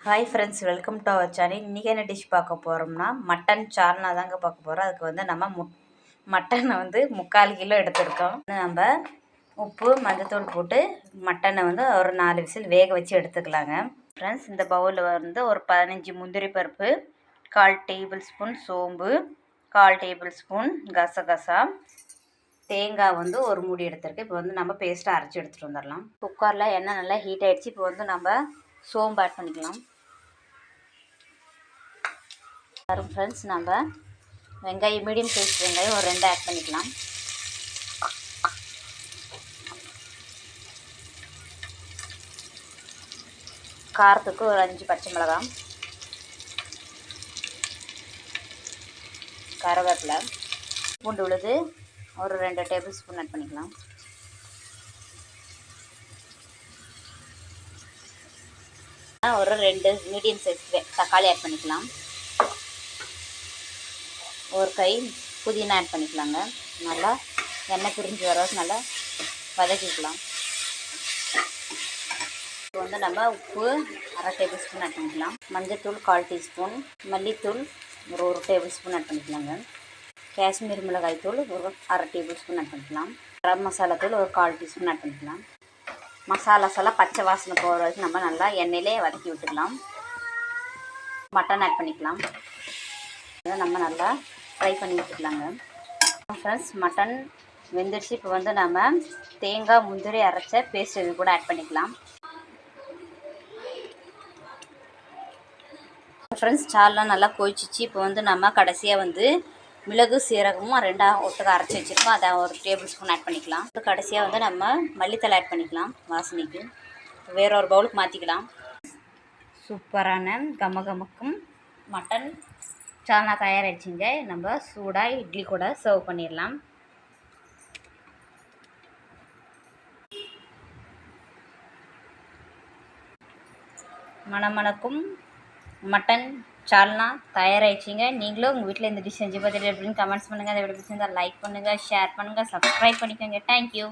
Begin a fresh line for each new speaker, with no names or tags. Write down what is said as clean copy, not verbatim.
Hi friends, welcome to our channel. இன்றைக்கி என்ன dish பார்க்க போகிறோம்னா மட்டன் சால்னா தாங்க பார்க்க போகிறோம். அதுக்கு வந்து நம்ம மட்டனை வந்து 3/4 கிலோ எடுத்துருக்கோம். நம்ம உப்பு மஞ்சத்தூள் போட்டு மட்டனை வந்து ஒரு 4 விசில் வேக வச்சு எடுத்துக்கலாங்க. ஃப்ரெண்ட்ஸ், இந்த பவுலில் வந்து ஒரு 15 முந்திரி பருப்பு, 1/4 டேபிள் ஸ்பூன் சோம்பு, 1/4 டேபிள் ஸ்பூன் கசகசா, தேங்காய் வந்து ஒரு மூடி எடுத்துருக்கு. இப்போ வந்து நம்ம பேஸ்ட்டாக அரைச்சி எடுத்துகிட்டு வந்துடலாம். குக்கரில் எண்ணெய் நல்லா ஹீட் ஆகிடுச்சு. இப்போ வந்து நம்ம சோம்பு ஆட் பண்ணிக்கலாம். ஃப்ரெண்ட்ஸ், நம்ம வெங்காயம் மீடியம் சைஸ் வெங்காயம் ஒரு 2 ஆட் பண்ணிக்கலாம். காரத்துக்கு ஒரு 5 பச்சை மிளகாய், கருவேப்பிலை, பூண்டு விழுது ஒரு 2 டேபிள் ஸ்பூன் ஆட் பண்ணிக்கலாம். ஒரு 2 மீடியம் சைஸ் தக்காளி ஆட் பண்ணிக்கலாம். ஒரு கை புதினா ஆட் பண்ணிக்கலாங்க. நல்லா எண்ணெய் பிரிஞ்சு வர நல்லா வதக்கிக்கலாம். இப்போ வந்து நம்ம உப்பு 1/2 டேபிள் ஸ்பூன் ஆட் பண்ணிக்கலாம். மஞ்சத்தூள் 1/4 டீஸ்பூன், மல்லித்தூள் ஒரு டேபிள் ஸ்பூன் ஆட் பண்ணிக்கலாங்க. காஷ்மீர் மிளகாய் தூள் ஒரு 1/2 டேபிள் ஸ்பூன் ஆட் பண்ணிக்கலாம். கரம் மசாலா தூள் ஒரு 1/4 டீஸ்பூன் ஆட் பண்ணிக்கலாம். மசாலாஸ் எல்லாம் பச்சை வாசனை போகிற வரைக்கும் நம்ம நல்லா எண்ணெயிலே வதக்கி விட்டுக்கலாம். மட்டன் ஆட் பண்ணிக்கலாம். நம்ம நல்லா ஃப்ரை பண்ணி விட்டுக்கலாங்க. ஃப்ரெண்ட்ஸ், மட்டன் வெந்துருச்சு. இப்போ வந்து நம்ம தேங்காய் முந்திரி அரைச்ச பேஸ்ட் இது கூட ஆட் பண்ணிக்கலாம். ஃப்ரெண்ட்ஸ், சால்லாம் நல்லா கொதிச்சிச்சு. இப்போ வந்து நம்ம கடைசியாக வந்து மிளகு சீரகமும் 2 ஒட்டுக்க அரைச்சி வச்சுருக்கோம். அதை ஒரு டேபிள் ஸ்பூன் ஆட் பண்ணிக்கலாம். கடைசியாக வந்து நம்ம மல்லித்தலை ஆட் பண்ணிக்கலாம் வாசனைக்கு. வேற ஒரு பவுலுக்கு மாற்றிக்கலாம். சூப்பரான கமகமக்கும் மட்டன் சால்னா தயாராகிடுச்சிங்க. நம்ம சூடாக இட்லி கூட சர்வ் பண்ணிடலாம். மணமணக்கும் மட்டன் சால்னா தயாராகிடுச்சிங்க. நீங்களும் உங்கள் வீட்டில் இந்த டிஷ் செஞ்சு பார்த்துட்டு எப்படின்னு கமெண்ட்ஸ் பண்ணுங்கள். அதை எப்படி பிடிச்சிருந்தால் லைக் பண்ணுங்கள், ஷேர் பண்ணுங்கள், சப்ஸ்கிரைப் பண்ணிக்கோங்க. தேங்க்யூ.